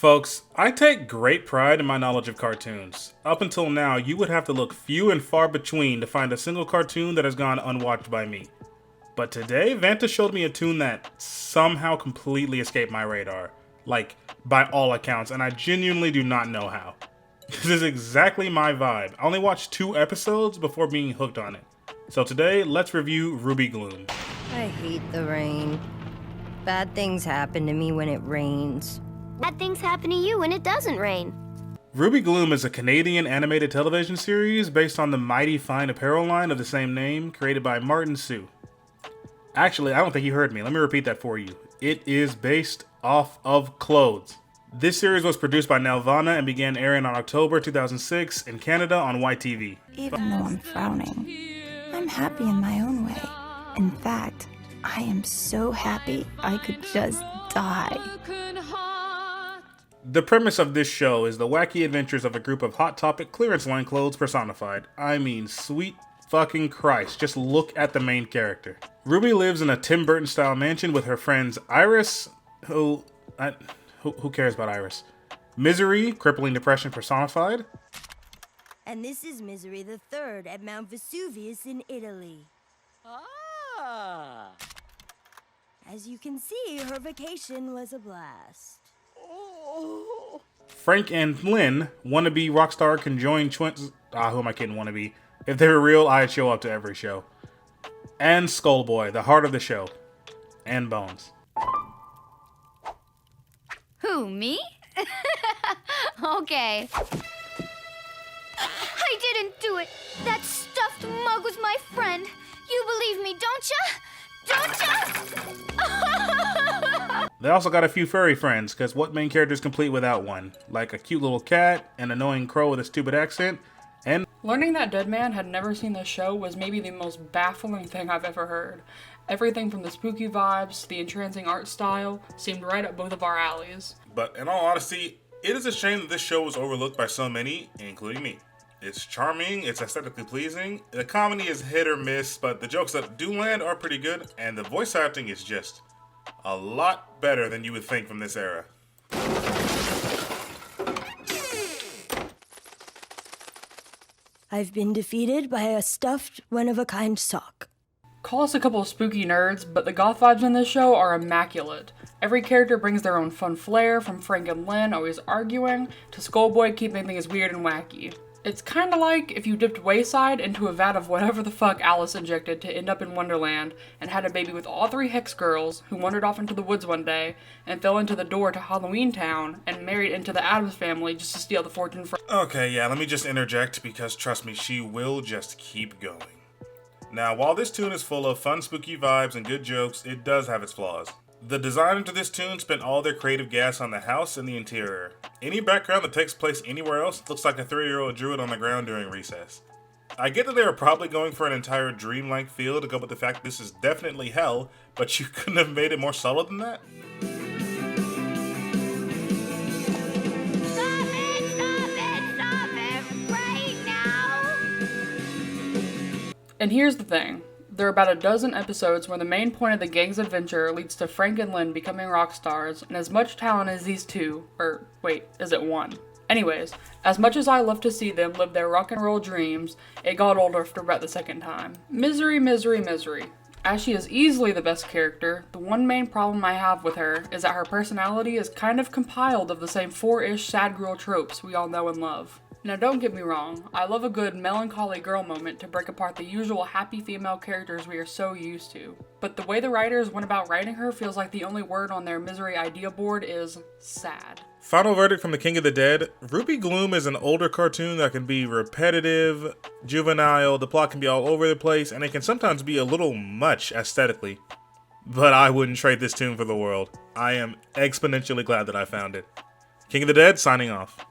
Folks, I take great pride in my knowledge of cartoons. Up until now, you would have to look few and far between to find a single cartoon that has gone unwatched by me. But today, Vanta showed me a tune that somehow completely escaped my radar. Like, by all accounts, and I genuinely do not know how. This is exactly my vibe. I only watched 2 episodes before being hooked on it. So today, let's review Ruby Gloom. I hate the rain. Bad things happen to me when it rains. Bad things happen to you when it doesn't rain. Ruby Gloom is a Canadian animated television series based on the Mighty Fine apparel line of the same name, created by Martin Sue. Actually, I don't think you heard me. Let me repeat that for you. It is based off of clothes. This series was produced by Nelvana and began airing on October 2006 in Canada on YTV. Even though I'm frowning, I'm happy in my own way. In fact, I am so happy I could just die. The premise of this show is the wacky adventures of a group of Hot Topic clearance line clothes personified. I mean, sweet fucking Christ, just look at the main character. Ruby lives in a Tim Burton style mansion with her friends Iris, who cares about Iris? Misery, crippling depression personified. And this is Misery the Third at Mount Vesuvius in Italy. As you can see, her vacation was a blast. Frank and Lynn, wannabe rock star conjoined twins. Who am I kidding, wannabe? If they were real, I'd show up to every show. And Skullboy, the heart of the show. And Bones. Who, me? Okay. I didn't do it. That stuffed mug was my friend. You believe me, don't ya? Don't ya? They also got a few furry friends, because what main character is complete without one? Like a cute little cat, an annoying crow with a stupid accent, and... Learning that Deadman had never seen the show was maybe the most baffling thing I've ever heard. Everything from the spooky vibes to the entrancing art style seemed right up both of our alleys. But in all honesty, it is a shame that this show was overlooked by so many, including me. It's charming, it's aesthetically pleasing, the comedy is hit or miss, but the jokes that do land are pretty good, and the voice acting is just a lot better than you would think from this era. I've been defeated by a stuffed, one-of-a-kind sock. Call us a couple of spooky nerds, but the goth vibes in this show are immaculate. Every character brings their own fun flair, from Frank and Lynn always arguing, to Skullboy keeping things weird and wacky. It's kinda like if you dipped Wayside into a vat of whatever the fuck Alice injected to end up in Wonderland, and had a baby with all 3 Hex girls who wandered off into the woods one day, and fell into the door to Halloween Town, and married into the Addams family just to steal the fortune from— Okay, yeah, let me just interject, because trust me, she will just keep going. Now, while this tune is full of fun, spooky vibes and good jokes, it does have its flaws. The designer to this tune spent all their creative gas on the house and the interior. Any background that takes place anywhere else looks like a 3-year-old drew it on the ground during recess. I get that they were probably going for an entire dreamlike feel to go with the fact this is definitely hell, but you couldn't have made it more subtle than that? Stop it, right now. And here's the thing. There are about a dozen episodes where the main point of the gang's adventure leads to Frank and Lynn becoming rock stars, and as much talent as these two, or wait, is it one? Anyways, as much as I love to see them live their rock and roll dreams, it got old after about the second time. Misery, misery, misery. As she is easily the best character, the one main problem I have with her is that her personality is kind of compiled of the same 4-ish sad girl tropes we all know and love. Now don't get me wrong, I love a good melancholy girl moment to break apart the usual happy female characters we are so used to. But the way the writers went about writing her feels like the only word on their misery idea board is sad. Final verdict from the King of the Dead, Ruby Gloom is an older cartoon that can be repetitive, juvenile, the plot can be all over the place, and it can sometimes be a little much aesthetically. But I wouldn't trade this tune for the world. I am exponentially glad that I found it. King of the Dead, signing off.